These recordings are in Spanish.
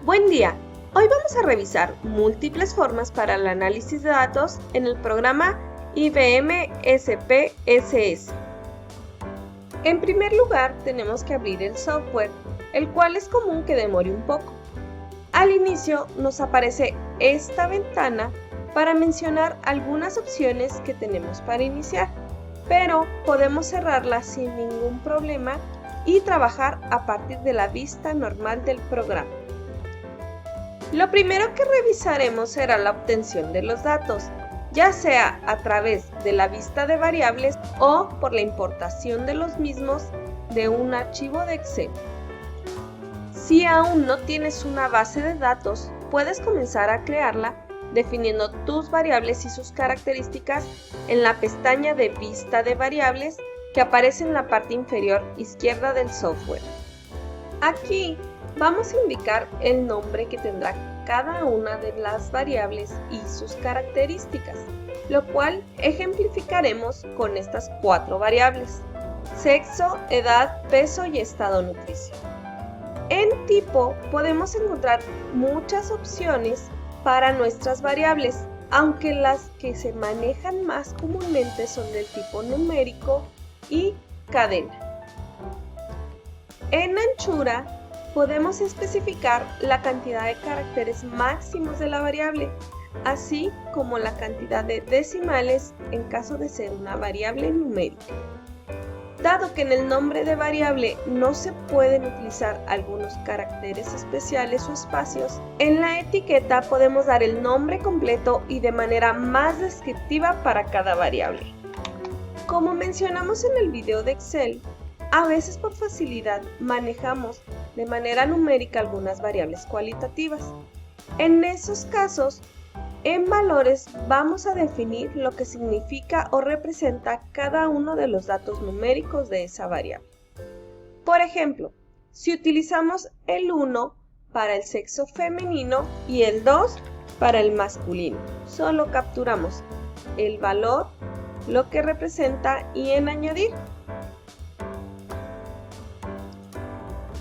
Buen día, hoy vamos a revisar múltiples formas para el análisis de datos en el programa IBM SPSS. En primer lugar, tenemos que abrir el software, el cual es común que demore un poco. Al inicio nos aparece esta ventana para mencionar algunas opciones que tenemos para iniciar, pero podemos cerrarla sin ningún problema y trabajar a partir de la vista normal del programa. Lo primero que revisaremos será la obtención de los datos, ya sea a través de la vista de variables o por la importación de los mismos de un archivo de Excel. Si aún no tienes una base de datos, puedes comenzar a crearla definiendo tus variables y sus características en la pestaña de Vista de variables que aparece en la parte inferior izquierda del software. Aquí vamos a indicar el nombre que tendrá cada una de las variables y sus características, lo cual ejemplificaremos con estas 4 variables: sexo, edad, peso y estado nutricio. En tipo podemos encontrar muchas opciones para nuestras variables, aunque las que se manejan más comúnmente son del tipo numérico y cadena. En anchura podemos especificar la cantidad de caracteres máximos de la variable, así como la cantidad de decimales en caso de ser una variable numérica. Dado que en el nombre de variable no se pueden utilizar algunos caracteres especiales o espacios, en la etiqueta podemos dar el nombre completo y de manera más descriptiva para cada variable. Como mencionamos en el video de Excel, a veces por facilidad manejamos de manera numérica algunas variables cualitativas. En esos casos, en valores vamos a definir lo que significa o representa cada uno de los datos numéricos de esa variable. Por ejemplo, si utilizamos el 1 para el sexo femenino y el 2 para el masculino, solo capturamos el valor, lo que representa y en añadir.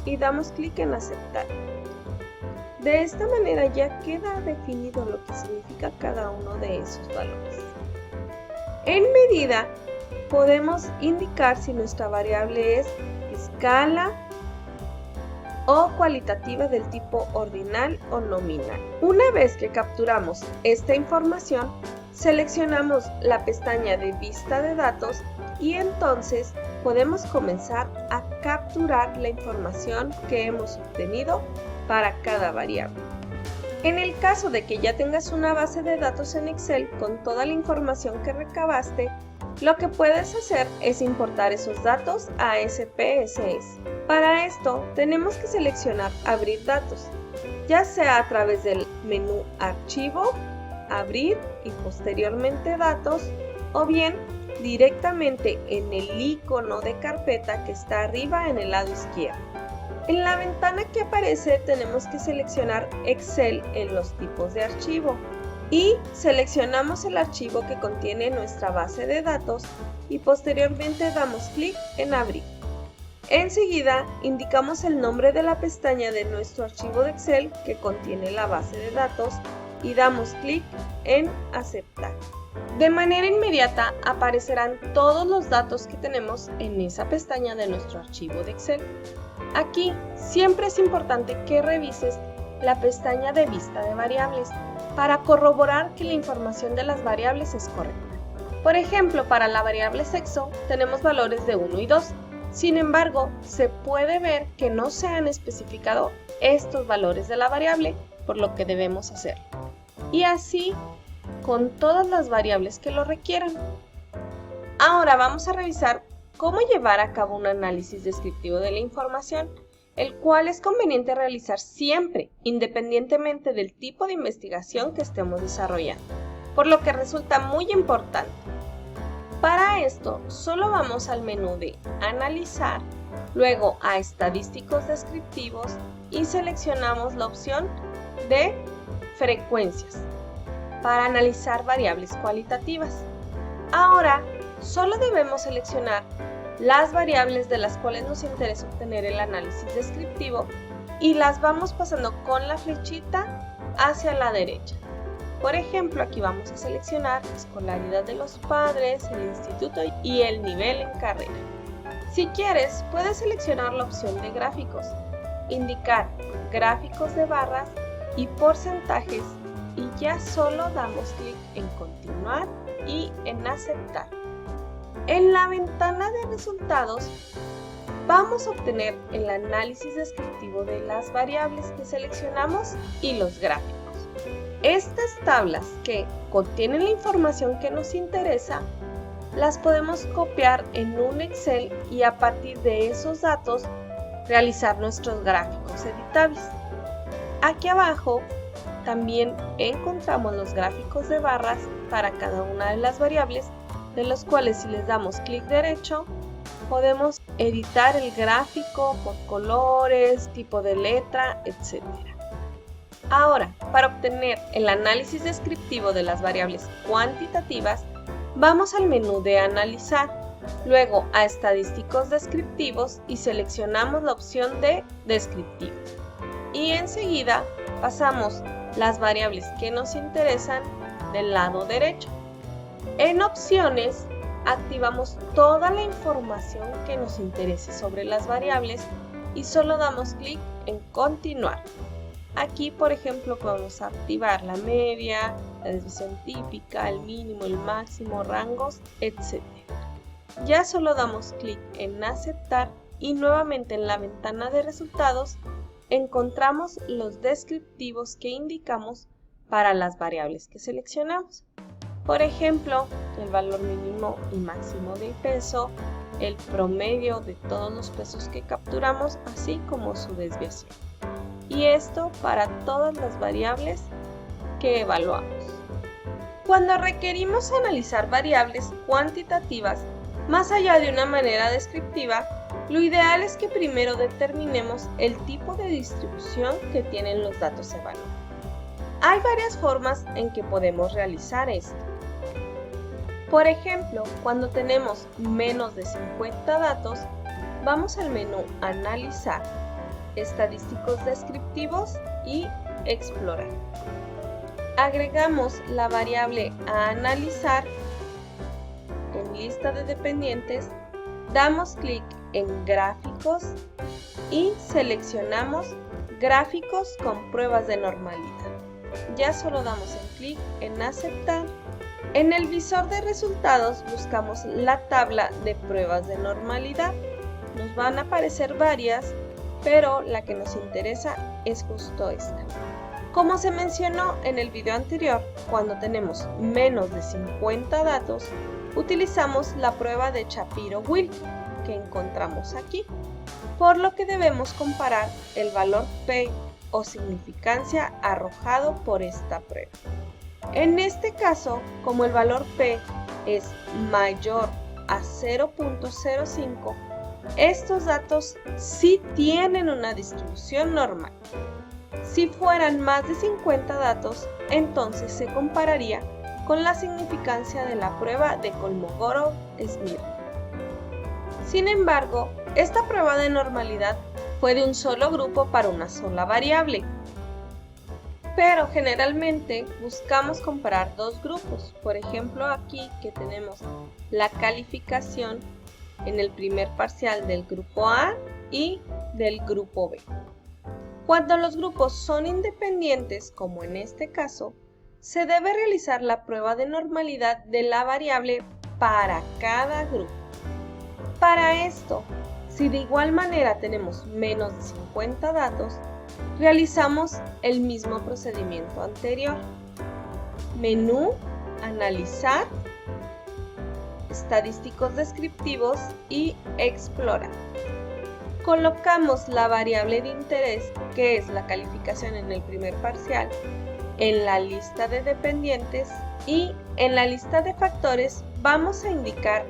Y damos clic en aceptar. De esta manera ya queda definido lo que significa cada uno de esos valores. En medida podemos indicar si nuestra variable es escala o cualitativa del tipo ordinal o nominal. Una vez que capturamos esta información, seleccionamos la pestaña de Vista de datos y entonces podemos comenzar a capturar la información que hemos obtenido para cada variable. En el caso de que ya tengas una base de datos en Excel con toda la información que recabaste, lo que puedes hacer es importar esos datos a SPSS. Para esto tenemos que seleccionar Abrir datos, ya sea a través del menú Archivo, Abrir y posteriormente Datos, o bien directamente en el icono de carpeta que está arriba en el lado izquierdo. En la ventana que aparece tenemos que seleccionar Excel en los tipos de archivo y seleccionamos el archivo que contiene nuestra base de datos y posteriormente damos clic en Abrir. Enseguida indicamos el nombre de la pestaña de nuestro archivo de Excel que contiene la base de datos y damos clic en Aceptar. De manera inmediata aparecerán todos los datos que tenemos en esa pestaña de nuestro archivo de Excel. Aquí siempre es importante que revises la pestaña de Vista de variables para corroborar que la información de las variables es correcta. Por ejemplo, para la variable sexo tenemos valores de 1 y 2. Sin embargo, se puede ver que no se han especificado estos valores de la variable, por lo que debemos hacerlo. Y así con todas las variables que lo requieran. Ahora vamos a revisar cómo llevar a cabo un análisis descriptivo de la información, el cual es conveniente realizar siempre, independientemente del tipo de investigación que estemos desarrollando, por lo que resulta muy importante. Para esto, solo vamos al menú de Analizar, luego a Estadísticos descriptivos y seleccionamos la opción de Frecuencias para analizar variables cualitativas. Ahora, solo debemos seleccionar las variables de las cuales nos interesa obtener el análisis descriptivo y las vamos pasando con la flechita hacia la derecha. Por ejemplo, aquí vamos a seleccionar escolaridad de los padres, el instituto y el nivel en carrera. Si quieres, puedes seleccionar la opción de gráficos, indicar gráficos de barras y porcentajes y ya solo damos clic en continuar y en aceptar. En la ventana de resultados vamos a obtener el análisis descriptivo de las variables que seleccionamos y los gráficos. Estas tablas que contienen la información que nos interesa las podemos copiar en un Excel y a partir de esos datos realizar nuestros gráficos editables. Aquí abajo también encontramos los gráficos de barras para cada una de las variables, de los cuales si les damos clic derecho podemos editar el gráfico por colores, tipo de letra, etc. Ahora, para obtener el análisis descriptivo de las variables cuantitativas, vamos al menú de Analizar, luego a Estadísticos descriptivos y seleccionamos la opción de Descriptivo. Y enseguida pasamos las variables que nos interesan del lado derecho. En Opciones, activamos toda la información que nos interese sobre las variables y solo damos clic en Continuar. Aquí, por ejemplo, podemos activar la media, la desviación típica, el mínimo, el máximo, rangos, etc. Ya solo damos clic en Aceptar y nuevamente en la ventana de resultados encontramos los descriptivos que indicamos para las variables que seleccionamos. Por ejemplo, el valor mínimo y máximo del peso, el promedio de todos los pesos que capturamos, así como su desviación. Y esto para todas las variables que evaluamos. Cuando requerimos analizar variables cuantitativas más allá de una manera descriptiva, lo ideal es que primero determinemos el tipo de distribución que tienen los datos evaluados. Hay varias formas en que podemos realizar esto. Por ejemplo, cuando tenemos menos de 50 datos, vamos al menú Analizar, Estadísticos descriptivos y Explorar. Agregamos la variable a analizar en lista de dependientes, damos clic en Gráficos y seleccionamos Gráficos con pruebas de normalidad. Ya solo damos clic en Aceptar. En el visor de resultados buscamos la tabla de pruebas de normalidad. Nos van a aparecer varias, pero la que nos interesa es justo esta. Como se mencionó en el video anterior, cuando tenemos menos de 50 datos, utilizamos la prueba de Shapiro-Wilk que encontramos aquí, por lo que debemos comparar el valor P o significancia arrojado por esta prueba. En este caso, como el valor P es mayor a 0.05, estos datos sí tienen una distribución normal. Si fueran más de 50 datos, entonces se compararía con la significancia de la prueba de Kolmogorov-Smirnov. Sin embargo, esta prueba de normalidad fue de un solo grupo para una sola variable. Pero generalmente buscamos comparar dos grupos. Por ejemplo, aquí que tenemos la calificación en el primer parcial del grupo A y del grupo B. Cuando los grupos son independientes, como en este caso, se debe realizar la prueba de normalidad de la variable para cada grupo. Para esto, si de igual manera tenemos menos de 50 datos, realizamos el mismo procedimiento anterior. Menú, Analizar, Estadísticos descriptivos y Explorar. Colocamos la variable de interés, que es la calificación en el primer parcial, en la lista de dependientes y en la lista de factores vamos a indicar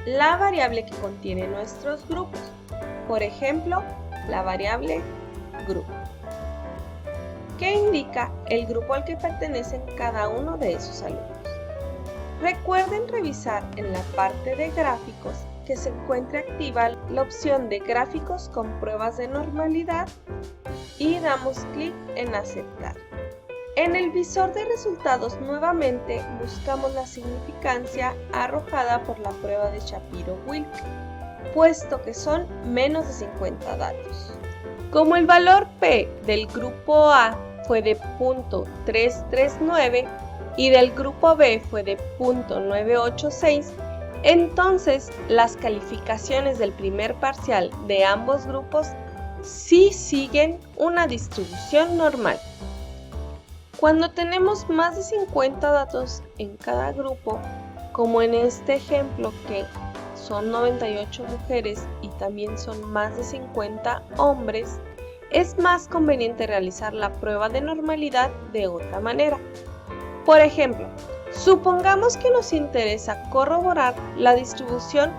la variable que contiene nuestros grupos. Por ejemplo, la variable grupo, que indica el grupo al que pertenecen cada uno de esos alumnos. Recuerden revisar en la parte de gráficos que se encuentre activa la opción de gráficos con pruebas de normalidad y damos clic en aceptar. En el visor de resultados nuevamente buscamos la significancia arrojada por la prueba de Shapiro-Wilk, puesto que son menos de 50 datos. Como el valor P del grupo A fue de .339 y del grupo B fue de .986, entonces las calificaciones del primer parcial de ambos grupos sí siguen una distribución normal. Cuando tenemos más de 50 datos en cada grupo, como en este ejemplo que son 98 mujeres y también son más de 50 hombres, es más conveniente realizar la prueba de normalidad de otra manera. Por ejemplo, supongamos que nos interesa corroborar la distribución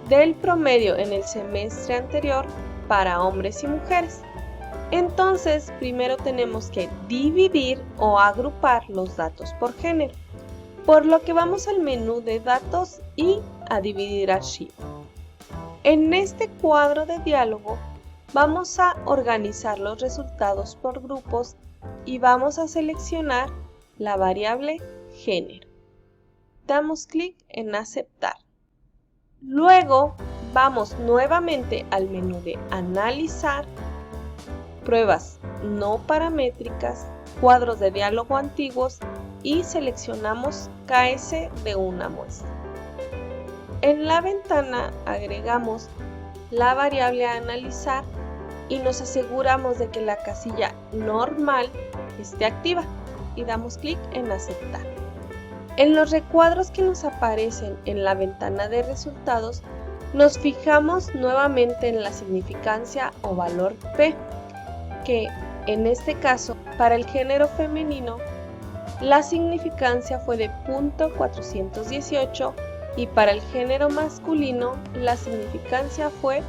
del promedio en el semestre anterior para hombres y mujeres. Entonces, primero tenemos que dividir o agrupar los datos por género, por lo que vamos al menú de datos y a dividir archivo. En este cuadro de diálogo vamos a organizar los resultados por grupos y vamos a seleccionar la variable género. Damos clic en aceptar. Luego vamos nuevamente al menú de analizar, pruebas no paramétricas, cuadros de diálogo antiguos y seleccionamos KS de una muestra. En la ventana agregamos la variable a analizar y nos aseguramos de que la casilla normal esté activa y damos clic en aceptar. En los recuadros que nos aparecen en la ventana de resultados, nos fijamos nuevamente en la significancia o valor P, que en este caso para el género femenino la significancia fue de .418 y para el género masculino la significancia fue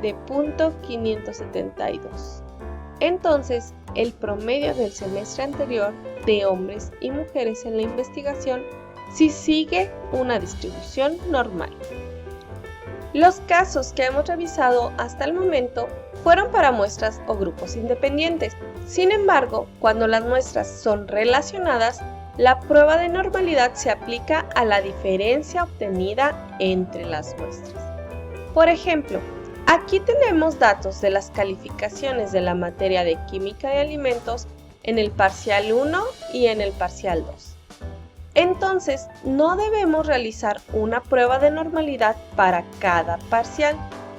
de .572. Entonces, el promedio del semestre anterior de hombres y mujeres en la investigación sí sigue una distribución normal. Los casos que hemos revisado hasta el momento fueron para muestras o grupos independientes. Sin embargo, cuando las muestras son relacionadas, la prueba de normalidad se aplica a la diferencia obtenida entre las muestras. Por ejemplo, aquí tenemos datos de las calificaciones de la materia de Química de Alimentos en el parcial 1 y en el parcial 2. Entonces, no debemos realizar una prueba de normalidad para cada parcial,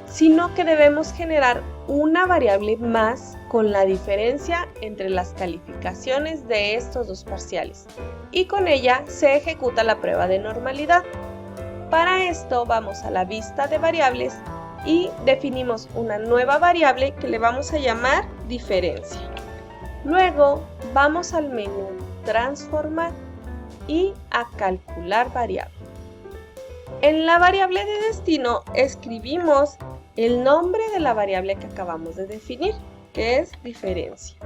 sino que debemos generar una variable más con la diferencia entre las calificaciones de estos dos parciales, y con ella se ejecuta la prueba de normalidad. Para esto vamos a la vista de variables y definimos una nueva variable que le vamos a llamar diferencia. Luego vamos al menú transformar y a calcular variable. En la variable de destino escribimos el nombre de la variable que acabamos de definir, que es diferencia.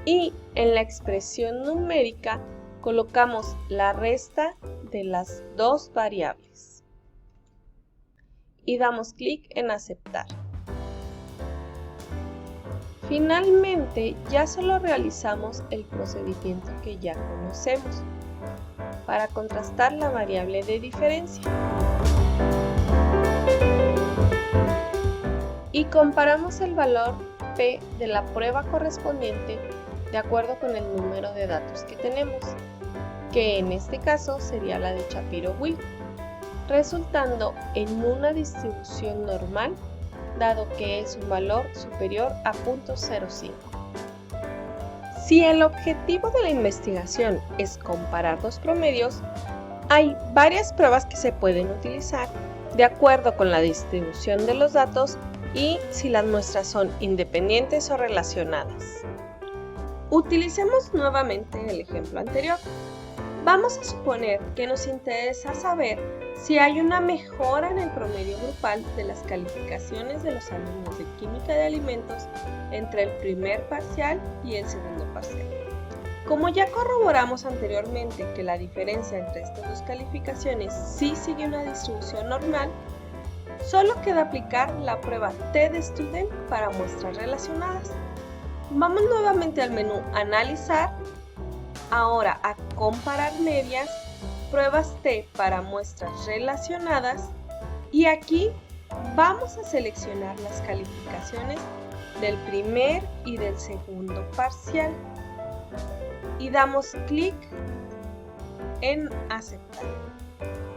Y en la expresión numérica colocamos la resta de las dos variables. Y damos clic en aceptar. Finalmente, ya solo realizamos el procedimiento que ya conocemos para contrastar la variable de diferencia. Y comparamos el valor P de la prueba correspondiente de acuerdo con el número de datos que tenemos, que en este caso sería la de Shapiro-Wilk, resultando en una distribución normal, dado que es un valor superior a 0.05. Si el objetivo de la investigación es comparar los promedios, hay varias pruebas que se pueden utilizar de acuerdo con la distribución de los datos y si las muestras son independientes o relacionadas. Utilicemos nuevamente el ejemplo anterior. Vamos a suponer que nos interesa saber si hay una mejora en el promedio grupal de las calificaciones de los alumnos de Química de Alimentos entre el primer parcial y el segundo parcial. Como ya corroboramos anteriormente que la diferencia entre estas dos calificaciones sí sigue una distribución normal, solo queda aplicar la prueba T-de-Student para muestras relacionadas. Vamos nuevamente al menú Analizar, ahora a Comparar medias, Pruebas T para muestras relacionadas y aquí vamos a seleccionar las calificaciones del primer y del segundo parcial y damos clic en Aceptar.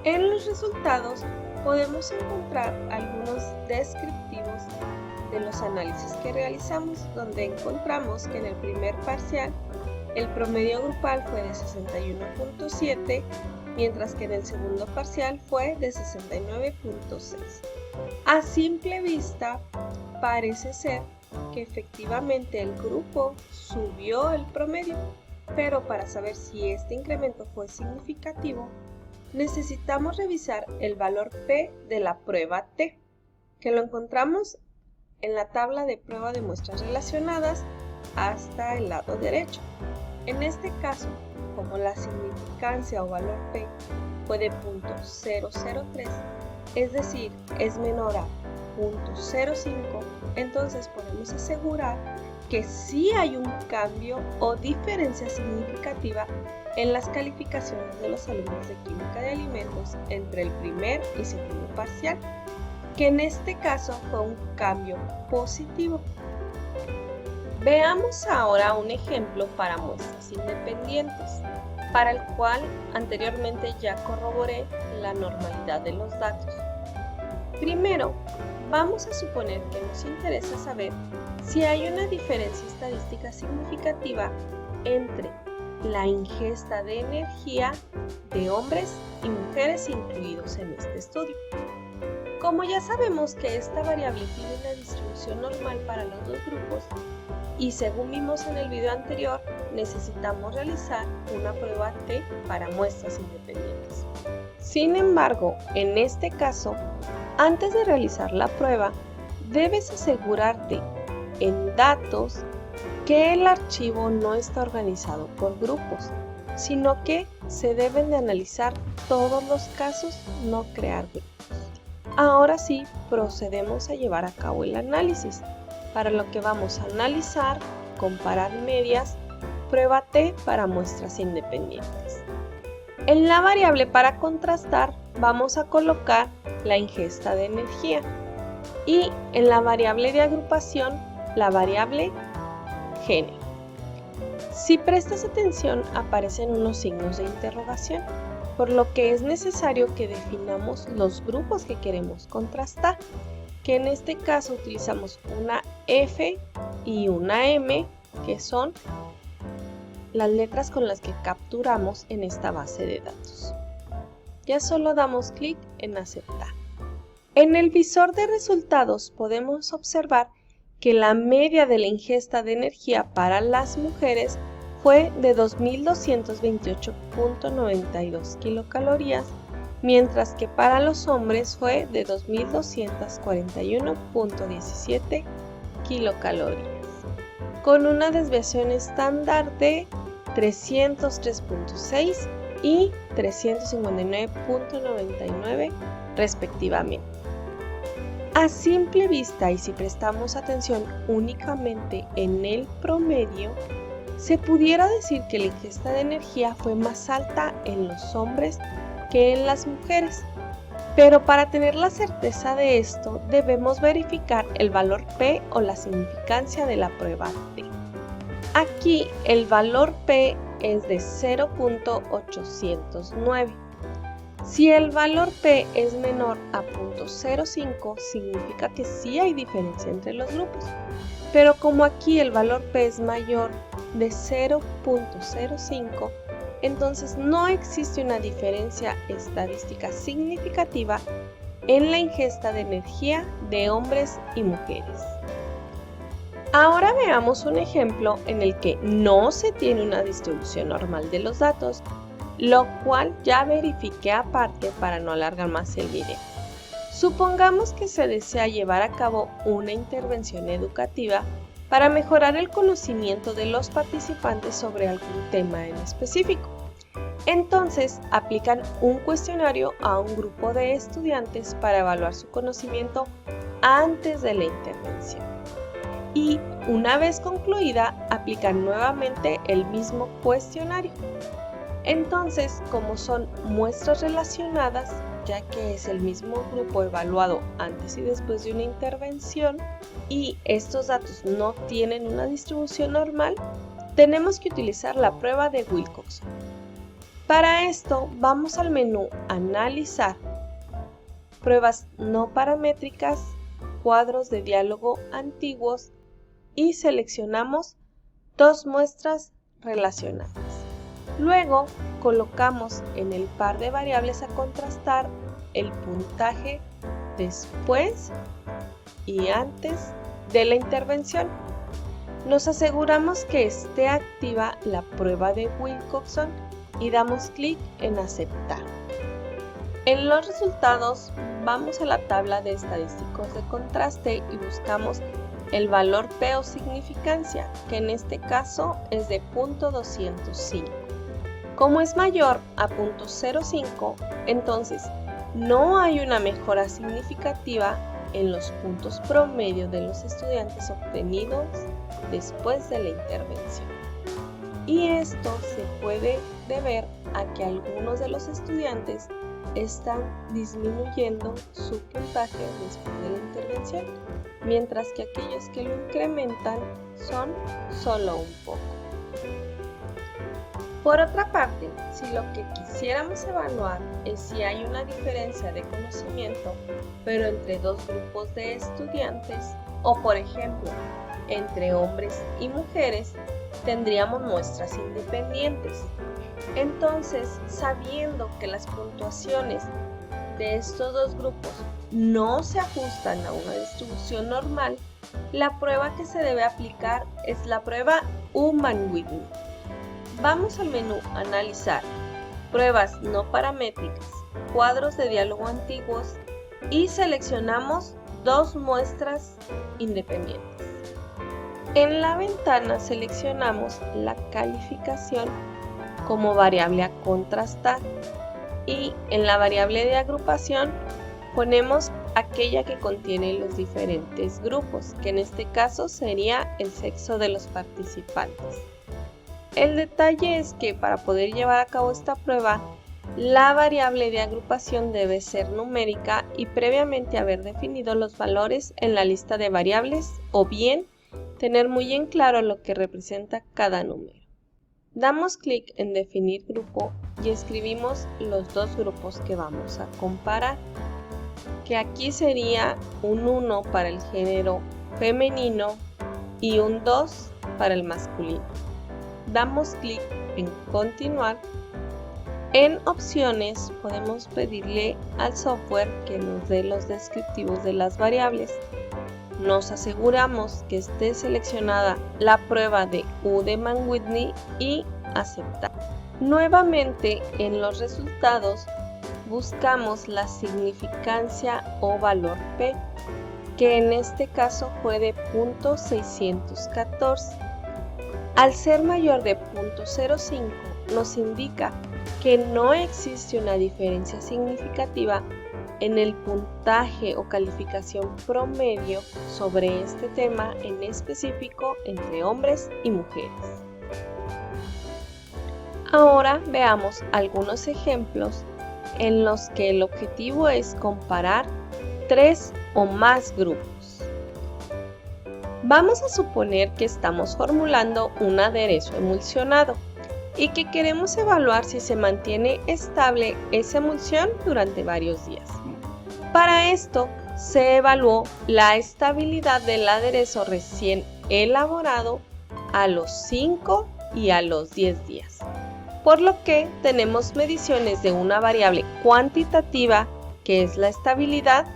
En los resultados podemos encontrar algunos descriptivos de los análisis que realizamos, donde encontramos que en el primer parcial el promedio grupal fue de 61.7, mientras que en el segundo parcial fue de 69.6. A simple vista parece ser que efectivamente el grupo subió el promedio, pero para saber si este incremento fue significativo, necesitamos revisar el valor P de la prueba T, que lo encontramos en la tabla de prueba de muestras relacionadas hasta el lado derecho. En este caso, como la significancia o valor P fue de 0.003, es decir, es menor a 0.05, entonces podemos asegurar que sí hay un cambio o diferencia significativa en las calificaciones de los alumnos de Química de Alimentos entre el primer y segundo parcial, que en este caso fue un cambio positivo. Veamos ahora un ejemplo para muestras independientes, para el cual anteriormente ya corroboré la normalidad de los datos. Primero, vamos a suponer que nos interesa saber si hay una diferencia estadística significativa entre la ingesta de energía de hombres y mujeres incluidos en este estudio. Como ya sabemos que esta variable tiene una distribución normal para los dos grupos, y según vimos en el video anterior, necesitamos realizar una prueba T para muestras independientes. Sin embargo, en este caso, antes de realizar la prueba, debes asegurarte en datos que el archivo no está organizado por grupos, sino que se deben de analizar todos los casos, no crear grupos. Ahora sí, procedemos a llevar a cabo el análisis, para lo que vamos a analizar, comparar medias, prueba T para muestras independientes. En la variable para contrastar vamos a colocar la ingesta de energía y en la variable de agrupación la variable género. Si prestas atención aparecen unos signos de interrogación, por lo que es necesario que definamos los grupos que queremos contrastar, que en este caso utilizamos una F y una M, que son las letras con las que capturamos en esta base de datos. Ya solo damos clic en aceptar. En el visor de resultados podemos observar que la media de la ingesta de energía para las mujeres fue de 2.228.92 kilocalorías, mientras que para los hombres fue de 2.241.17 kilocalorías, con una desviación estándar de 303.6 y 359.99 respectivamente. A simple vista y si prestamos atención únicamente en el promedio, se pudiera decir que la ingesta de energía fue más alta en los hombres que en las mujeres, pero para tener la certeza de esto debemos verificar el valor P o la significancia de la prueba T. Aquí el valor P es de 0.809. Si el valor P es menor a 0.05 significa que sí hay diferencia entre los grupos, pero como aquí el valor P es mayor de 0.05, entonces no existe una diferencia estadística significativa en la ingesta de energía de hombres y mujeres. Ahora veamos un ejemplo en el que no se tiene una distribución normal de los datos, lo cual ya verifiqué aparte para no alargar más el video. Supongamos que se desea llevar a cabo una intervención educativa para mejorar el conocimiento de los participantes sobre algún tema en específico. Entonces, aplican un cuestionario a un grupo de estudiantes para evaluar su conocimiento antes de la intervención. y una vez concluida aplican nuevamente el mismo cuestionario. Entonces, como son muestras relacionadas, ya que es el mismo grupo evaluado antes y después de una intervención y estos datos no tienen una distribución normal, tenemos que utilizar la prueba de Wilcoxon. Para esto vamos al menú Analizar, Pruebas no paramétricas, Cuadros de diálogo antiguos y seleccionamos dos muestras relacionadas. Luego colocamos en el par de variables a contrastar el puntaje después y antes de la intervención. Nos aseguramos que esté activa la prueba de Wilcoxon y damos clic en Aceptar. En los resultados vamos a la tabla de estadísticos de contraste y buscamos el valor P o significancia, que en este caso es de .205. Como es mayor a .05, entonces no hay una mejora significativa en los puntos promedio de los estudiantes obtenidos después de la intervención. Y esto se puede deber a que algunos de los estudiantes están disminuyendo su puntaje después de la intervención, mientras que aquellos que lo incrementan son solo un poco. Por otra parte, si lo que quisiéramos evaluar es si hay una diferencia de conocimiento, pero entre dos grupos de estudiantes, o por ejemplo, entre hombres y mujeres, tendríamos muestras independientes. Entonces, sabiendo que las puntuaciones de estos dos grupos no se ajustan a una distribución normal, la prueba que se debe aplicar es la prueba Mann-Whitney. Vamos al menú Analizar, Pruebas no paramétricas, Cuadros de diálogo antiguos y seleccionamos dos muestras independientes. En la ventana seleccionamos la calificación como variable a contrastar y en la variable de agrupación ponemos aquella que contiene los diferentes grupos, que en este caso sería el sexo de los participantes. El detalle es que para poder llevar a cabo esta prueba, la variable de agrupación debe ser numérica y previamente haber definido los valores en la lista de variables o bien tener muy en claro lo que representa cada número. Damos clic en Definir grupo y escribimos los dos grupos que vamos a comparar, que aquí sería un 1 para el género femenino y un 2 para el masculino. Damos clic en Continuar. En Opciones podemos pedirle al software que nos dé los descriptivos de las variables. Nos aseguramos que esté seleccionada la prueba de Mann-Whitney y Aceptar. Nuevamente en los resultados buscamos la significancia o valor P, que en este caso fue de .614. Al ser mayor de .05 nos indica que no existe una diferencia significativa en el puntaje o calificación promedio sobre este tema en específico entre hombres y mujeres. Ahora veamos algunos ejemplos en los que el objetivo es comparar 3 o más grupos. Vamos a suponer que estamos formulando un aderezo emulsionado y que queremos evaluar si se mantiene estable esa emulsión durante varios días. Para esto se evaluó la estabilidad del aderezo recién elaborado a los 5 y a los 10 días, por lo que tenemos mediciones de una variable cuantitativa, que es la estabilidad,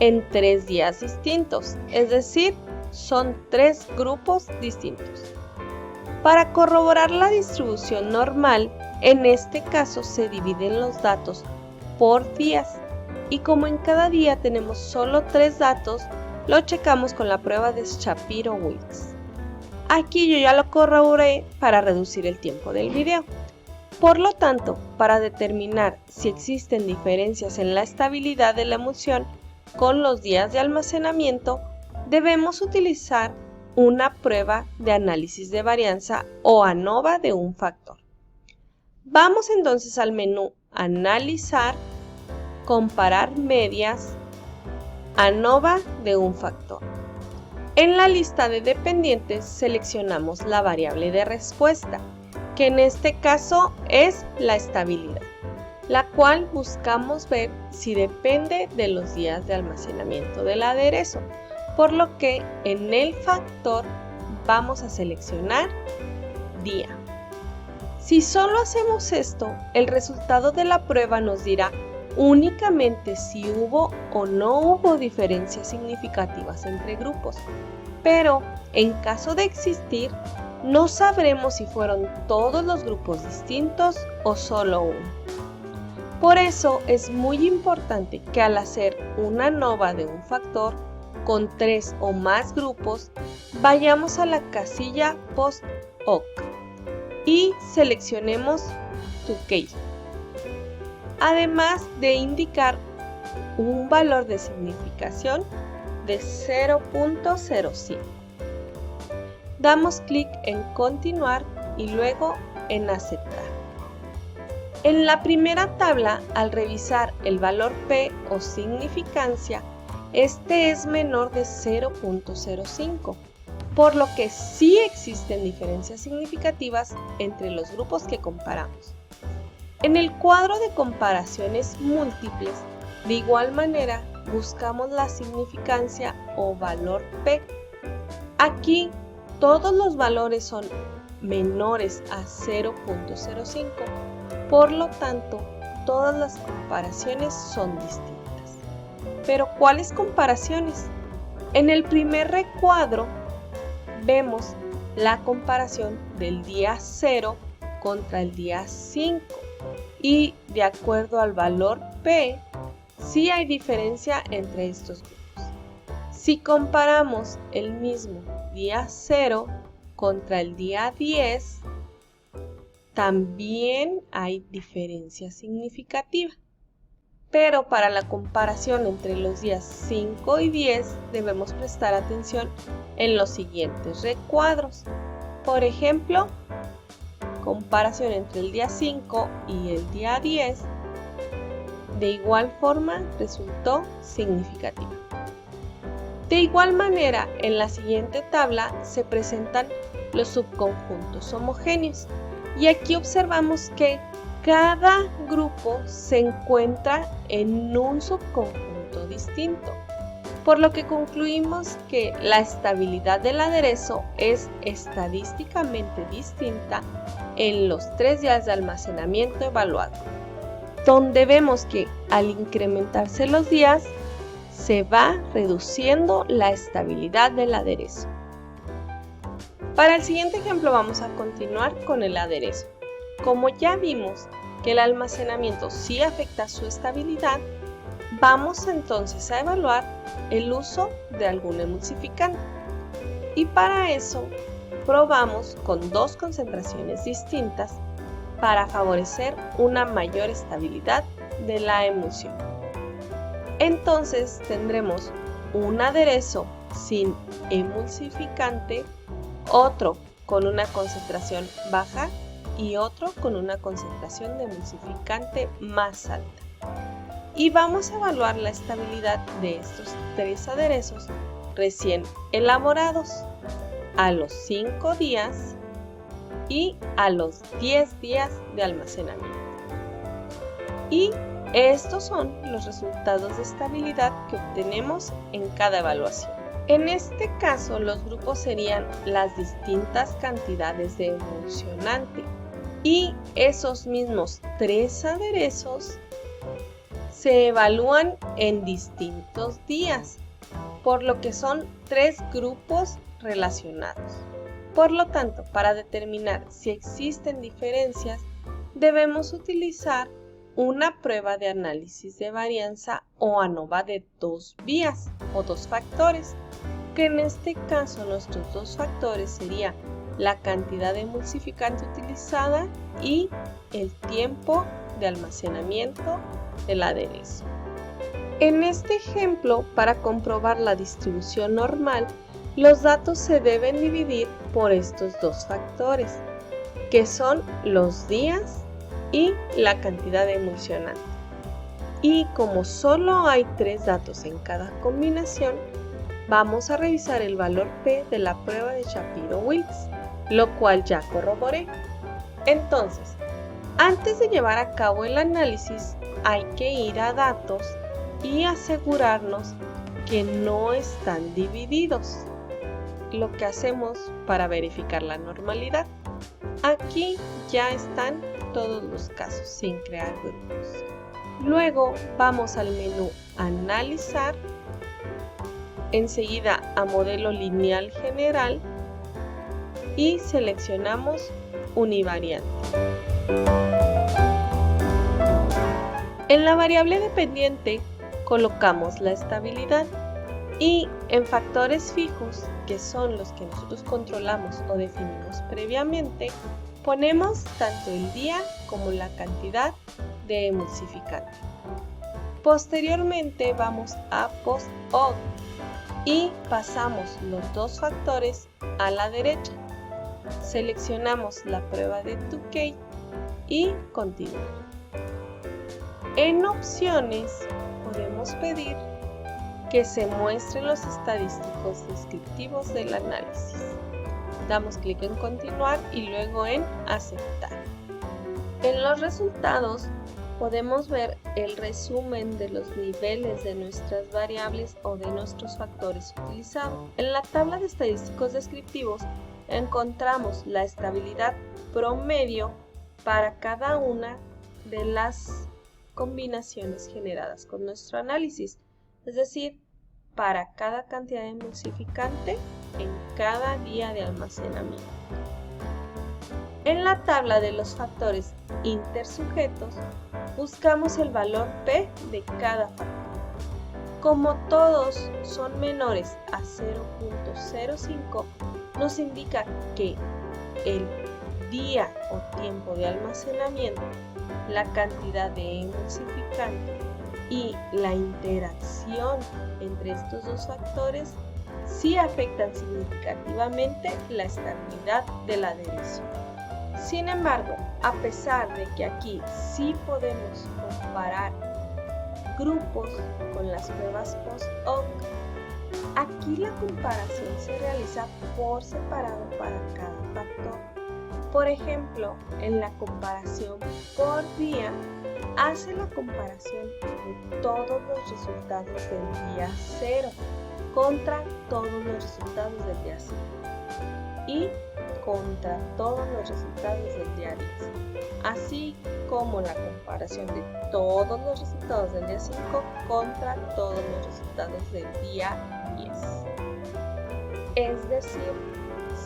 en 3 días distintos, es decir, son 3 grupos distintos. Para corroborar la distribución normal, en este caso se dividen los datos por días y como en cada día tenemos solo 3 datos, lo checamos con la prueba de Shapiro-Wilks. Aquí yo ya lo corroboré para reducir el tiempo del video. Por lo tanto, para determinar si existen diferencias en la estabilidad de la emulsión con los días de almacenamiento, debemos utilizar una prueba de análisis de varianza o ANOVA de un factor. Vamos entonces al menú Analizar, Comparar medias, ANOVA de un factor. En la lista de dependientes seleccionamos la variable de respuesta, que en este caso es la estabilidad, la cual buscamos ver si depende de los días de almacenamiento del aderezo, por lo que en el factor vamos a seleccionar día. Si solo hacemos esto, el resultado de la prueba nos dirá únicamente si hubo o no hubo diferencias significativas entre grupos, pero en caso de existir, no sabremos si fueron todos los grupos distintos o solo uno. Por eso es muy importante que al hacer una ANOVA de un factor con 3 o más grupos, vayamos a la casilla Post-Hoc y seleccionemos To Case, además de indicar un valor de significación de 0.05. Damos clic en Continuar y luego en Aceptar. En la primera tabla, al revisar el valor P o significancia, este es menor de 0.05, por lo que sí existen diferencias significativas entre los grupos que comparamos. En el cuadro de comparaciones múltiples, de igual manera, buscamos la significancia o valor P. Aquí, todos los valores son menores a 0.05, por lo tanto, todas las comparaciones son distintas. Pero, ¿cuáles comparaciones? En el primer recuadro, vemos la comparación del día 0 contra el día 5 y de acuerdo al valor P, sí hay diferencia entre estos grupos. Si comparamos el mismo día 0 contra el día 10, también hay diferencia significativa. Pero para la comparación entre los días 5 y 10 debemos prestar atención en los siguientes recuadros. Por ejemplo, comparación entre el día 5 y el día 10, de igual forma resultó significativa. De igual manera, en la siguiente tabla se presentan los subconjuntos homogéneos y aquí observamos que cada grupo se encuentra en un subconjunto distinto, por lo que concluimos que la estabilidad del aderezo es estadísticamente distinta en los 3 días de almacenamiento evaluado, donde vemos que al incrementarse los días, se va reduciendo la estabilidad del aderezo. Para el siguiente ejemplo vamos a continuar con el aderezo. Como ya vimos que el almacenamiento sí afecta su estabilidad, vamos entonces a evaluar el uso de algún emulsificante. Y para eso probamos con 2 concentraciones distintas para favorecer una mayor estabilidad de la emulsión. Entonces tendremos un aderezo sin emulsificante, otro con una concentración baja y otro con una concentración de emulsificante más alta. Y vamos a evaluar la estabilidad de estos 3 aderezos recién elaborados a los 5 días y a los 10 días de almacenamiento. Y estos son los resultados de estabilidad que obtenemos en cada evaluación. En este caso, los grupos serían las distintas cantidades de emulsionante y esos mismos 3 aderezos se evalúan en distintos días, por lo que son 3 grupos relacionados. Por lo tanto, para determinar si existen diferencias, debemos utilizar una prueba de análisis de varianza o ANOVA de 2 vías o 2 factores, que en este caso nuestros 2 factores serían la cantidad de emulsificante utilizada y el tiempo de almacenamiento del aderezo. En este ejemplo, para comprobar la distribución normal, Los datos se deben dividir por estos dos factores, que son los días y la cantidad de emulsionante. Y como solo hay 3 datos en cada combinación, vamos a revisar el valor P de la prueba de Shapiro-Wilks, lo cual ya corroboré. Entonces, antes de llevar a cabo el análisis, hay que ir a datos y asegurarnos que no están divididos, lo que hacemos para verificar la normalidad. Aquí ya están todos los casos sin crear grupos. Luego vamos al menú Analizar, enseguida a Modelo Lineal General y seleccionamos Univariante. En la variable dependiente colocamos la estabilidad y en factores fijos, que son los que nosotros controlamos o definimos previamente, ponemos tanto el día como la cantidad de emulsificante. Posteriormente vamos a Post-Op y pasamos los dos factores a la derecha. Seleccionamos la prueba de Tukey y continuar. En opciones podemos pedir que se muestren los estadísticos descriptivos del análisis. Damos clic en continuar y luego en aceptar. En los resultados podemos ver el resumen de los niveles de nuestras variables o de nuestros factores utilizados. En la tabla de estadísticos descriptivos encontramos la estabilidad promedio para cada una de las combinaciones generadas con nuestro análisis, es decir, para cada cantidad de emulsificante en cada día de almacenamiento. En la tabla de los factores intersujetos, buscamos el valor P de cada factor. Como todos son menores a 0.05, nos indica que el día o tiempo de almacenamiento, la cantidad de emulsificante y la interacción entre estos dos factores sí afectan significativamente la estabilidad del aderezo. Sin embargo, a pesar de que aquí sí podemos comparar grupos con las pruebas post-hoc, aquí la comparación se realiza por separado para cada factor. Por ejemplo, en la comparación por día, hace la comparación de todos los resultados del día 0 contra todos los resultados del día 5 y contra todos los resultados del día 10, así como la comparación de todos los resultados del día 5 contra todos los resultados del día 10. Es decir,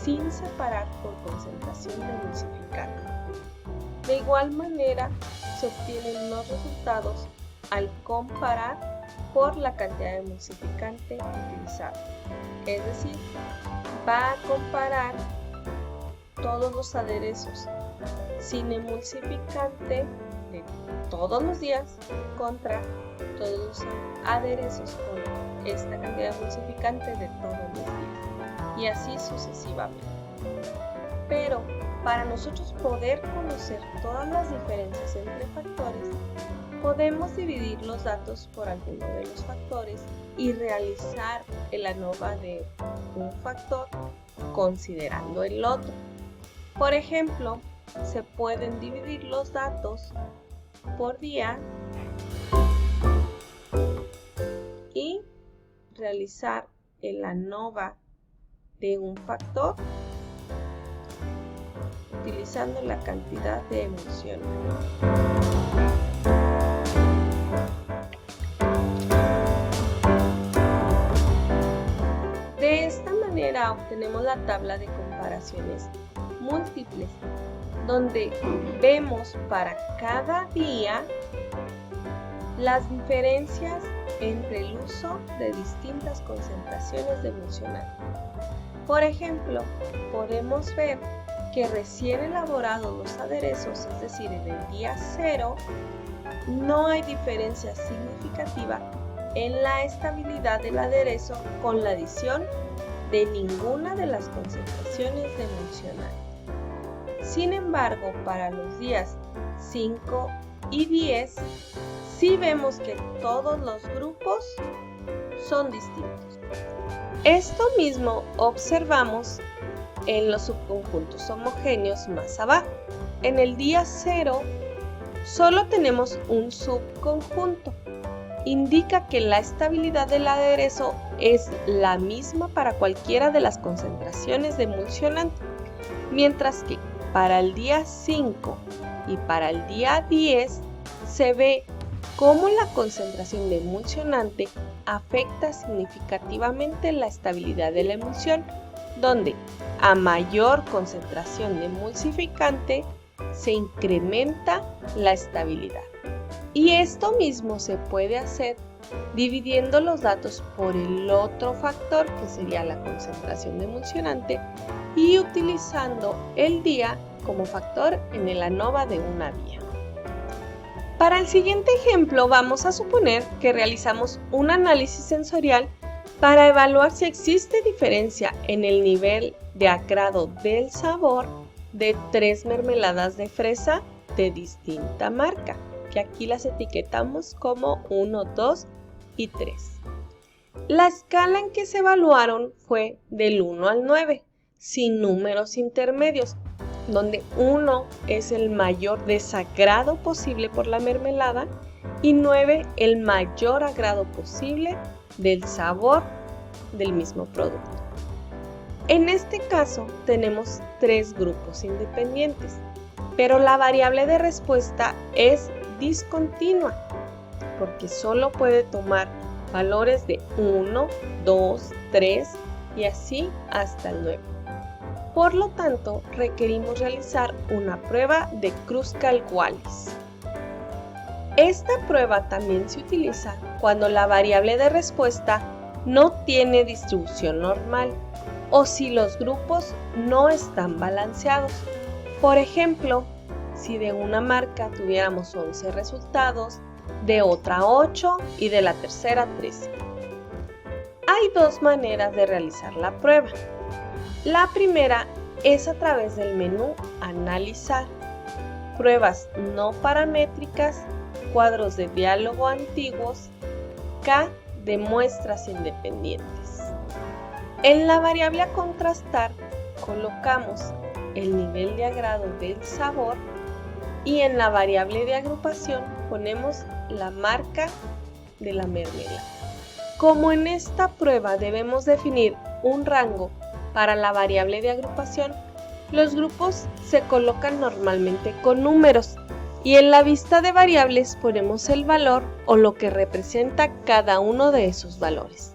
sin separar por concentración de emulsificante. De igual manera, se obtienen los resultados al comparar por la cantidad de emulsificante utilizado. Es decir, va a comparar todos los aderezos sin emulsificante de todos los días contra todos los aderezos con esta cantidad de emulsificante de todos los días, y así sucesivamente. Pero para nosotros poder conocer todas las diferencias entre factores, podemos dividir los datos por alguno de los factores y realizar el ANOVA de un factor considerando el otro. Por ejemplo, se pueden dividir los datos por día y realizar el ANOVA de un factor utilizando la cantidad de emulsión. De esta manera obtenemos la tabla de comparaciones múltiples, donde vemos para cada día las diferencias entre el uso de distintas concentraciones de emulsionante. Por ejemplo, podemos ver que recién elaborados los aderezos, es decir, en el día 0, no hay diferencia significativa en la estabilidad del aderezo con la adición de ninguna de las concentraciones de emulsionante. Sin embargo, para los días 5 y 10, sí vemos que todos los grupos son distintos. Esto mismo observamos en los subconjuntos homogéneos más abajo. En el día 0 solo tenemos un subconjunto. Indica que la estabilidad del aderezo es la misma para cualquiera de las concentraciones de emulsionante, mientras que para el día 5 y para el día 10 se ve cómo la concentración de emulsionante afecta significativamente la estabilidad de la emulsión, donde a mayor concentración de emulsificante se incrementa la estabilidad. Y esto mismo se puede hacer dividiendo los datos por el otro factor, que sería la concentración de emulsionante, y utilizando el día como factor en el ANOVA de una vía. Para el siguiente ejemplo vamos a suponer que realizamos un análisis sensorial para evaluar si existe diferencia en el nivel de agrado del sabor de 3 mermeladas de fresa de distinta marca, que aquí las etiquetamos como 1, 2 y 3. La escala en que se evaluaron fue del 1 al 9, sin números intermedios, donde 1 es el mayor desagrado posible por la mermelada y 9 el mayor agrado posible del sabor del mismo producto. En este caso tenemos 3 grupos independientes, pero la variable de respuesta es discontinua, porque solo puede tomar valores de 1, 2, 3 y así hasta el 9. Por lo tanto, requerimos realizar una prueba de Kruskal-Wallis. Esta prueba también se utiliza cuando la variable de respuesta no tiene distribución normal o si los grupos no están balanceados. Por ejemplo, si de una marca tuviéramos 11 resultados, de otra 8 y de la tercera 13. Hay 2 maneras de realizar la prueba. La primera es a través del menú Analizar, pruebas no paramétricas, cuadros de diálogo antiguos, K de muestras independientes. En la variable a contrastar colocamos el nivel de agrado del sabor y en la variable de agrupación ponemos la marca de la mermelada. Como en esta prueba debemos definir un rango para la variable de agrupación, los grupos se colocan normalmente con números y en la vista de variables ponemos el valor o lo que representa cada uno de esos valores.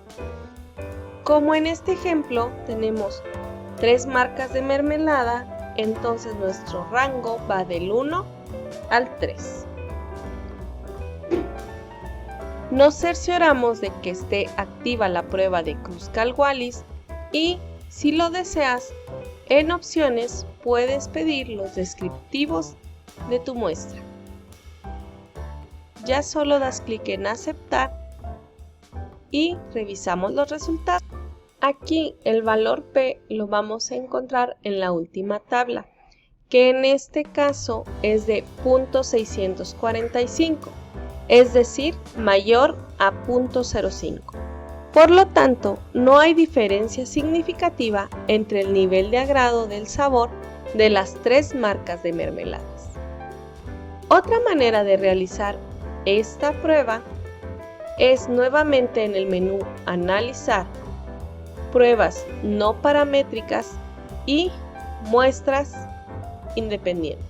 Como en este ejemplo tenemos 3 marcas de mermelada, entonces nuestro rango va del 1 al 3. Nos cercioramos de que esté activa la prueba de Kruskal-Wallis y, si lo deseas, en opciones puedes pedir los descriptivos de tu muestra. Ya solo das clic en aceptar y revisamos los resultados. Aquí el valor P lo vamos a encontrar en la última tabla, que en este caso es de 0.645, es decir, mayor a 0.05. Por lo tanto, no hay diferencia significativa entre el nivel de agrado del sabor de las 3 marcas de mermeladas. Otra manera de realizar esta prueba es nuevamente en el menú Analizar, pruebas no paramétricas y muestras independientes.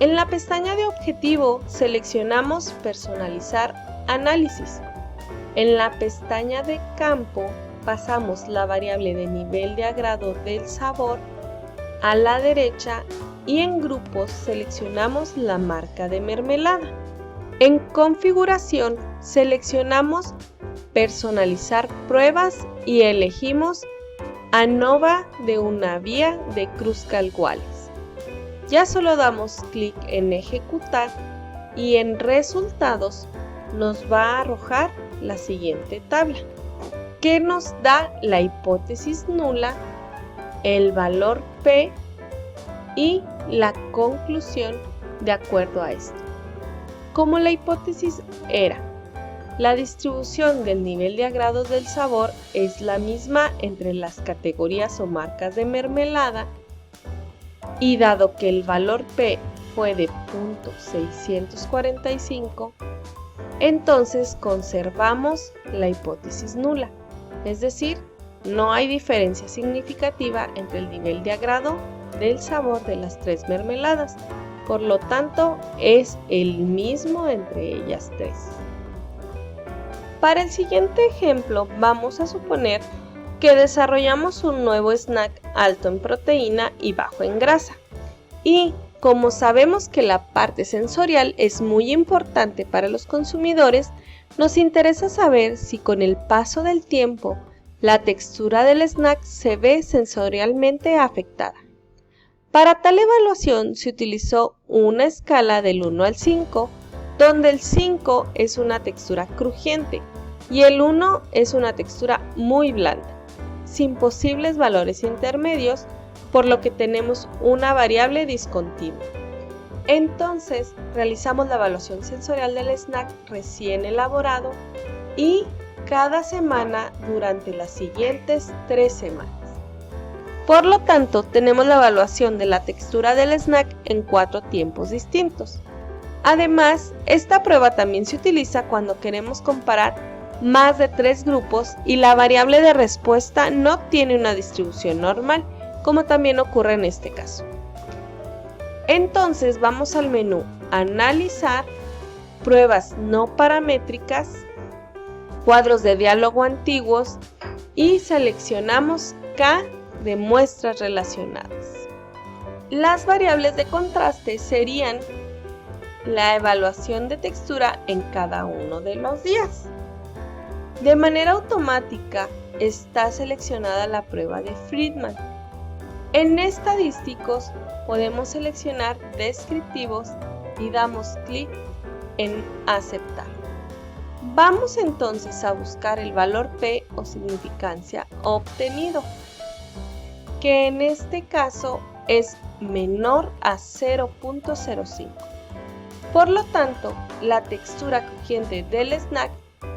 En la pestaña de objetivo seleccionamos Personalizar análisis. En la pestaña de campo pasamos la variable de nivel de agrado del sabor a la derecha y en grupos seleccionamos la marca de mermelada. En configuración seleccionamos Personalizar pruebas y elegimos ANOVA de una vía de Kruskal-Wallis. Ya solo damos clic en ejecutar y en resultados nos va a arrojar la siguiente tabla. que nos da la hipótesis nula, el valor P y la conclusión de acuerdo a esto. Como la hipótesis era: la distribución del nivel de agrado del sabor es la misma entre las categorías o marcas de mermelada, y dado que el valor P fue de 0.645, entonces conservamos la hipótesis nula, es decir, no hay diferencia significativa entre el nivel de agrado del sabor de las tres mermeladas, por lo tanto es el mismo entre ellas tres. Para el siguiente ejemplo vamos a suponer que desarrollamos un nuevo snack alto en proteína y bajo en grasa. Y como sabemos que la parte sensorial es muy importante para los consumidores, nos interesa saber si con el paso del tiempo la textura del snack se ve sensorialmente afectada. Para tal evaluación se utilizó una escala del 1 al 5, donde el 5 es una textura crujiente y el 1 es una textura muy blanda, sin posibles valores intermedios, por lo que tenemos una variable discontinua. Entonces realizamos la evaluación sensorial del snack recién elaborado y cada semana durante las siguientes 3 semanas. Por lo tanto, tenemos la evaluación de la textura del snack en 4 tiempos distintos. Además, esta prueba también se utiliza cuando queremos comparar más de 3 grupos y la variable de respuesta no tiene una distribución normal, como también ocurre en este caso. Entonces vamos al menú Analizar, Pruebas no paramétricas, Cuadros de diálogo antiguos y seleccionamos K de muestras relacionadas. Las variables de contraste serían la evaluación de textura en cada uno de los días. De manera automática está seleccionada la prueba de Friedman. En estadísticos podemos seleccionar descriptivos y damos clic en aceptar. Vamos entonces a buscar el valor P o significancia obtenido, que en este caso es menor a 0.05. Por lo tanto, la textura crujiente del snack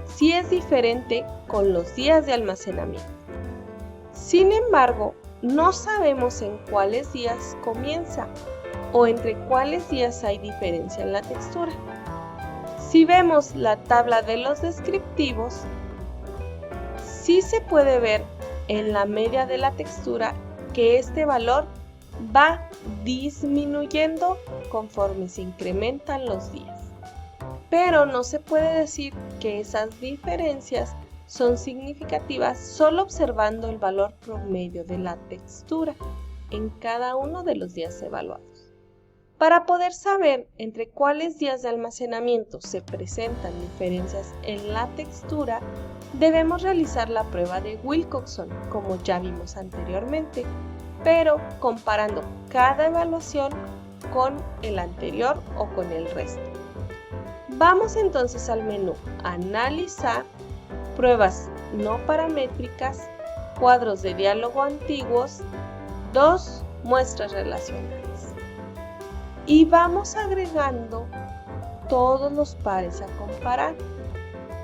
sí es diferente con los días de almacenamiento. Sin embargo, no sabemos en cuáles días comienza o entre cuáles días hay diferencia en la textura. Si vemos la tabla de los descriptivos, sí se puede ver en la media de la textura que este valor va disminuyendo conforme se incrementan los días. Pero no se puede decir que esas diferencias son significativas solo observando el valor promedio de la textura en cada uno de los días evaluados. Para poder saber entre cuáles días de almacenamiento se presentan diferencias en la textura, debemos realizar la prueba de Wilcoxon, como ya vimos anteriormente, pero comparando cada evaluación con el anterior o con el resto. Vamos entonces al menú Analizar, Pruebas no paramétricas, Cuadros de diálogo antiguos, 2 muestras relacionadas. Y vamos agregando todos los pares a comparar.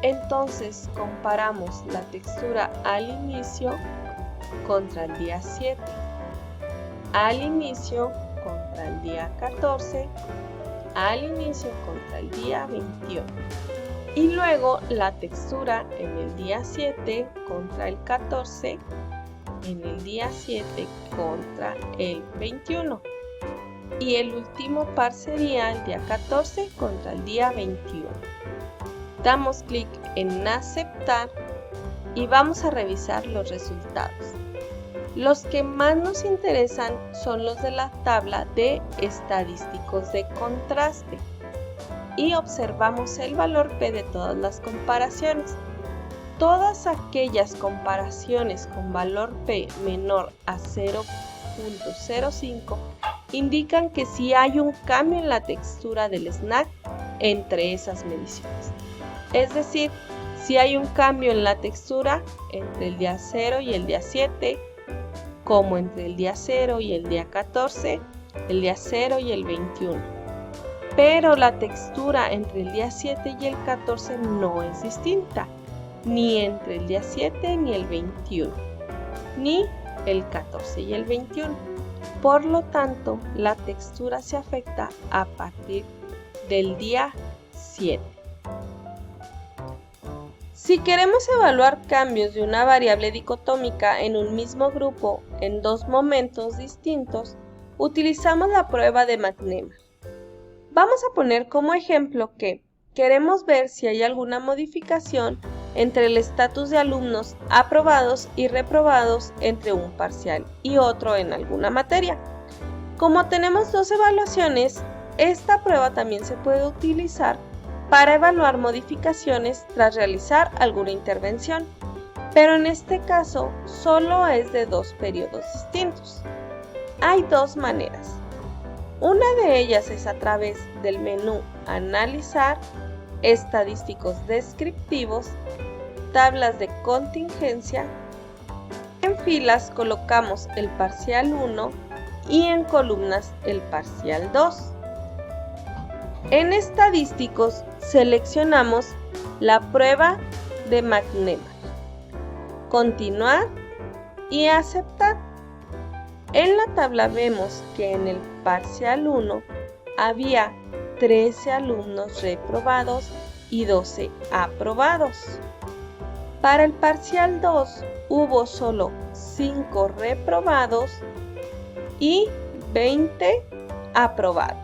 Entonces comparamos la textura al inicio contra el día 7, al inicio contra el día 14, al inicio contra el día 21 y luego la textura en el día 7 contra el 14, en el día 7 contra el 21 y el último par sería el día 14 contra el día 21. Damos clic en aceptar y vamos a revisar los resultados. Los que más nos interesan son los de la tabla de estadísticos de contraste y observamos el valor P de todas las comparaciones. Todas aquellas comparaciones con valor P menor a 0.05 indican que sí hay un cambio en la textura del snack entre esas mediciones. Es decir, si hay un cambio en la textura entre el día 0 y el día 7, como entre el día 0 y el día 14, el día 0 y el 21. Pero la textura entre el día 7 y el 14 no es distinta, ni entre el día 7 ni el 21, ni el 14 y el 21. Por lo tanto, la textura se afecta a partir del día 7. Si queremos evaluar cambios de una variable dicotómica en un mismo grupo en dos momentos distintos, utilizamos la prueba de McNemar. Vamos a poner como ejemplo que queremos ver si hay alguna modificación entre el estatus de alumnos aprobados y reprobados entre un parcial y otro en alguna materia. Como tenemos dos evaluaciones, esta prueba también se puede utilizar para evaluar modificaciones tras realizar alguna intervención, pero en este caso solo es de dos periodos distintos. Hay dos maneras. Una de ellas es a través del menú Analizar, Estadísticos Descriptivos, Tablas de contingencia. En filas colocamos el parcial 1 y en columnas el parcial 2. En estadísticos seleccionamos la prueba de McNemar, continuar y aceptar. En la tabla vemos que en el parcial 1 había 13 alumnos reprobados y 12 aprobados. Para el parcial 2 hubo solo 5 reprobados y 20 aprobados.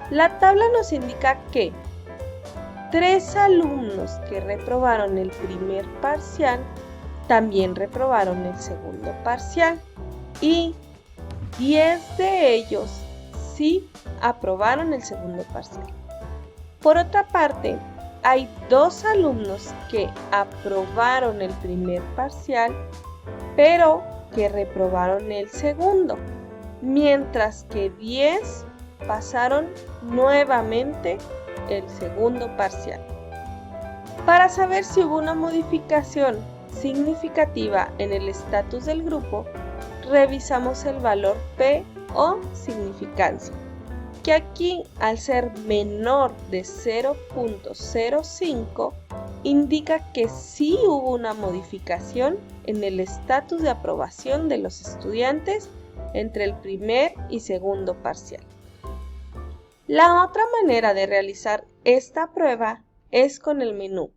La tabla nos indica que 3 alumnos que reprobaron el primer parcial también reprobaron el segundo parcial y 10 de ellos sí aprobaron el segundo parcial. Por otra parte, hay 2 alumnos que aprobaron el primer parcial, pero que reprobaron el segundo, mientras que 10 pasaron nuevamente el segundo parcial. Para saber si hubo una modificación significativa en el estatus del grupo, revisamos el valor P o significancia, que aquí al ser menor de 0.05 indica que sí hubo una modificación en el estatus de aprobación de los estudiantes entre el primer y segundo parcial. La otra manera de realizar esta prueba es con el menú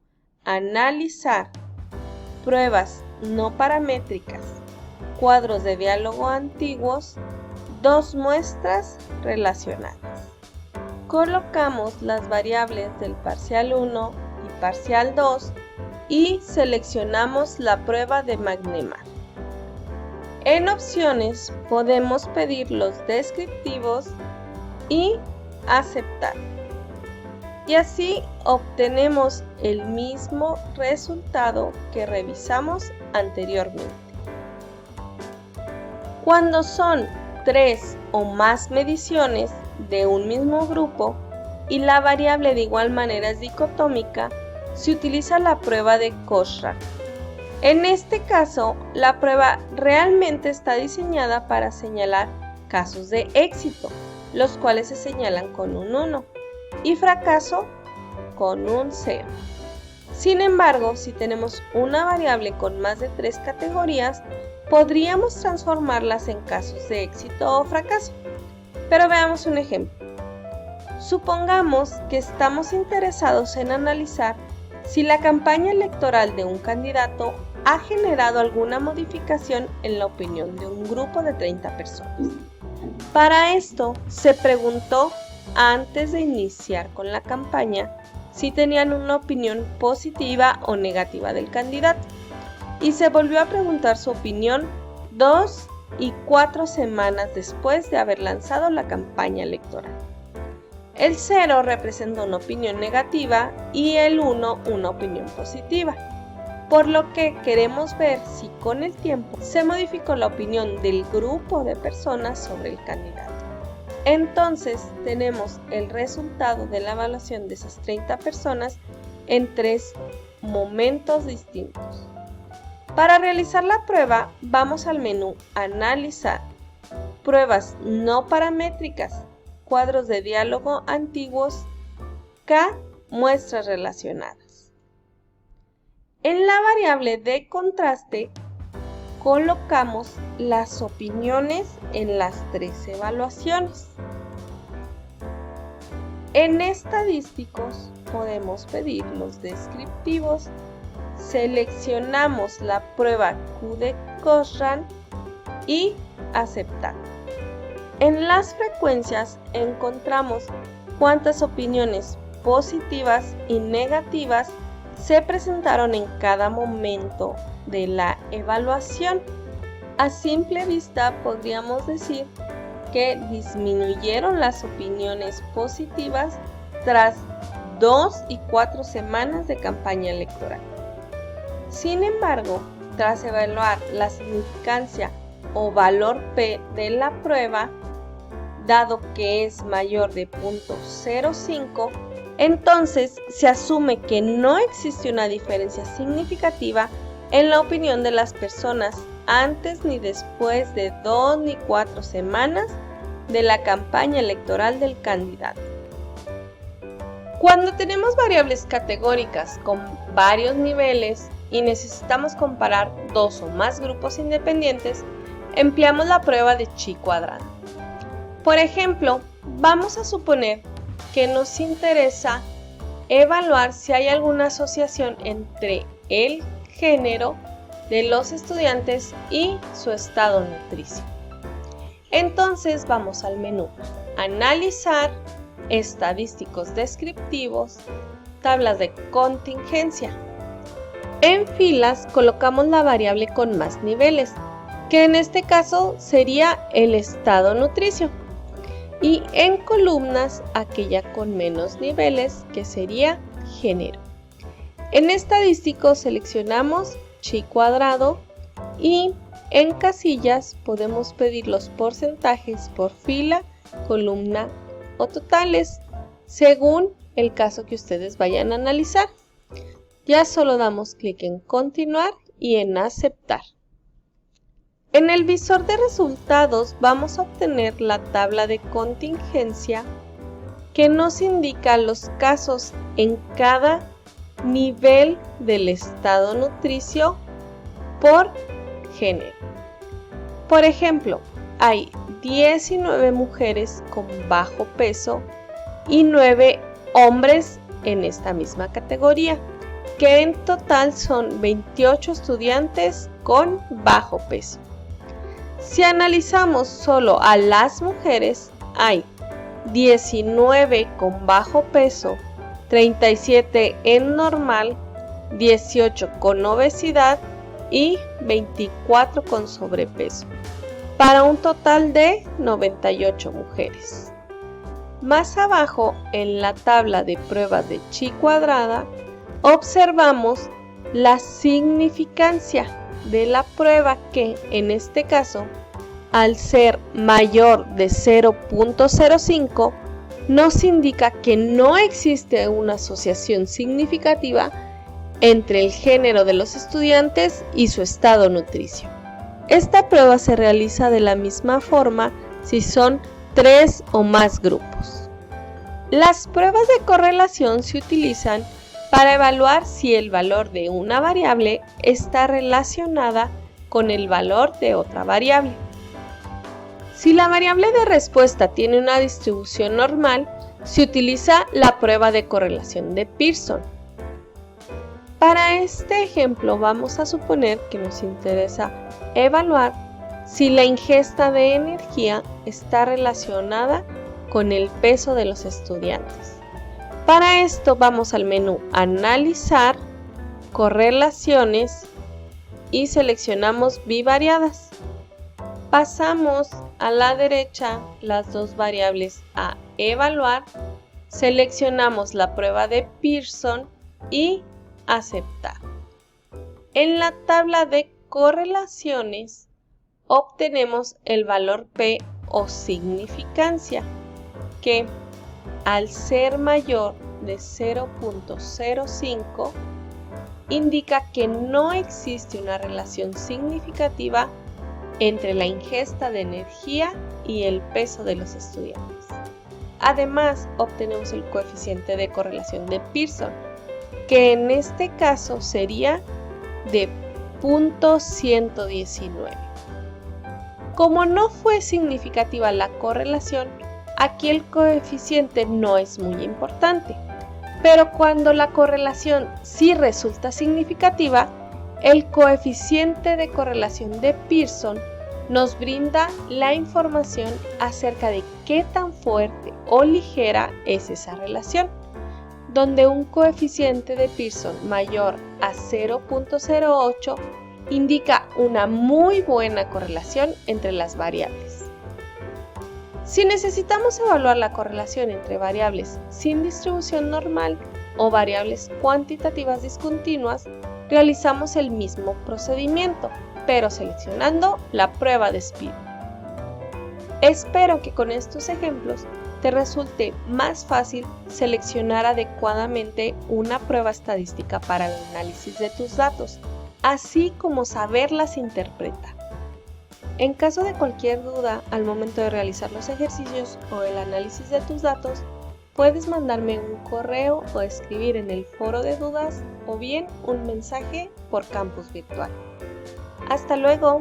Analizar, Pruebas no paramétricas, Cuadros de diálogo antiguos, 2 muestras relacionadas. Colocamos las variables del parcial 1 y parcial 2 y seleccionamos la prueba de McNemar. En opciones podemos pedir los descriptivos y aceptar. Y así obtenemos el mismo resultado que revisamos anteriormente. Cuando son 3 o más mediciones de un mismo grupo y la variable de igual manera es dicotómica, se utiliza la prueba de Kochran. En este caso, la prueba realmente está diseñada para señalar casos de éxito, los cuales se señalan con un 1, y fracaso con un 0. Sin embargo, si tenemos una variable con más de 3 categorías, podríamos transformarlas en casos de éxito o fracaso. Pero veamos un ejemplo. Supongamos que estamos interesados en analizar si la campaña electoral de un candidato ha generado alguna modificación en la opinión de un grupo de 30 personas. Para esto, se preguntó antes de iniciar con la campaña si tenían una opinión positiva o negativa del candidato, y se volvió a preguntar su opinión 2 y 4 semanas después de haber lanzado la campaña electoral. El 0 representa una opinión negativa y el 1 una opinión positiva, por lo que queremos ver si con el tiempo se modificó la opinión del grupo de personas sobre el candidato. Entonces tenemos el resultado de la evaluación de esas 30 personas en 3 momentos distintos. Para realizar la prueba, vamos al menú Analizar, Pruebas no paramétricas, Cuadros de diálogo antiguos, K, Muestras relacionadas. En la variable de contraste, colocamos las opiniones en las 3 evaluaciones. En estadísticos podemos pedir los descriptivos, seleccionamos la prueba Q de Cochrane y aceptar. En las frecuencias encontramos cuántas opiniones positivas y negativas se presentaron en cada momento de la evaluación. A simple vista podríamos decir que disminuyeron las opiniones positivas tras 2 y 4 semanas de campaña electoral. Sin embargo, tras evaluar la significancia o valor P de la prueba, dado que es mayor de 0.05, entonces se asume que no existe una diferencia significativa en la opinión de las personas antes ni después de 2 ni 4 semanas de la campaña electoral del candidato. Cuando tenemos variables categóricas con varios niveles y necesitamos comparar 2 o más grupos independientes, empleamos la prueba de chi cuadrado. Por ejemplo, vamos a suponer que nos interesa evaluar si hay alguna asociación entre el género de los estudiantes y su estado nutricio. Entonces vamos al menú Analizar, Estadísticos descriptivos, Tablas de contingencia. En filas colocamos la variable con más niveles, que en este caso sería el estado nutricio, y en columnas aquella con menos niveles, que sería género. En estadísticos seleccionamos chi cuadrado y en casillas podemos pedir los porcentajes por fila, columna o totales, según el caso que ustedes vayan a analizar. Ya solo damos clic en continuar y en aceptar. En el visor de resultados vamos a obtener la tabla de contingencia que nos indica los casos en cada nivel del estado nutricio por género. Por ejemplo, hay 19 mujeres con bajo peso y 9 hombres en esta misma categoría, que en total son 28 estudiantes con bajo peso. Si analizamos solo a las mujeres, hay 19 con bajo peso, 37 en normal, 18 con obesidad y 24 con sobrepeso, para un total de 98 mujeres. Más abajo, en la tabla de pruebas de chi cuadrada, observamos la significancia de la prueba que, en este caso, al ser mayor de 0.05, nos indica que no existe una asociación significativa entre el género de los estudiantes y su estado nutricio. Esta prueba se realiza de la misma forma si son 3 o más grupos. Las pruebas de correlación se utilizan para evaluar si el valor de una variable está relacionada con el valor de otra variable. Si la variable de respuesta tiene una distribución normal, se utiliza la prueba de correlación de Pearson. Para este ejemplo vamos a suponer que nos interesa evaluar si la ingesta de energía está relacionada con el peso de los estudiantes. Para esto vamos al menú Analizar, Correlaciones y seleccionamos bivariadas. Pasamos a la derecha las dos variables a evaluar, seleccionamos la prueba de Pearson y aceptar. En la tabla de correlaciones obtenemos el valor P o significancia, que al ser mayor de 0.05 indica que no existe una relación significativa entre la ingesta de energía y el peso de los estudiantes. Además, obtenemos el coeficiente de correlación de Pearson, que en este caso sería de 0.119. Como no fue significativa la correlación, aquí el coeficiente no es muy importante, pero cuando la correlación sí resulta significativa, el coeficiente de correlación de Pearson nos brinda la información acerca de qué tan fuerte o ligera es esa relación, donde un coeficiente de Pearson mayor a 0.08 indica una muy buena correlación entre las variables. Si necesitamos evaluar la correlación entre variables sin distribución normal o variables cuantitativas discontinuas, realizamos el mismo procedimiento, pero seleccionando la prueba de Speed. Espero que con estos ejemplos te resulte más fácil seleccionar adecuadamente una prueba estadística para el análisis de tus datos, así como saberlas interpretar. En caso de cualquier duda al momento de realizar los ejercicios o el análisis de tus datos, puedes mandarme un correo o escribir en el foro de dudas o bien un mensaje por Campus Virtual. ¡Hasta luego!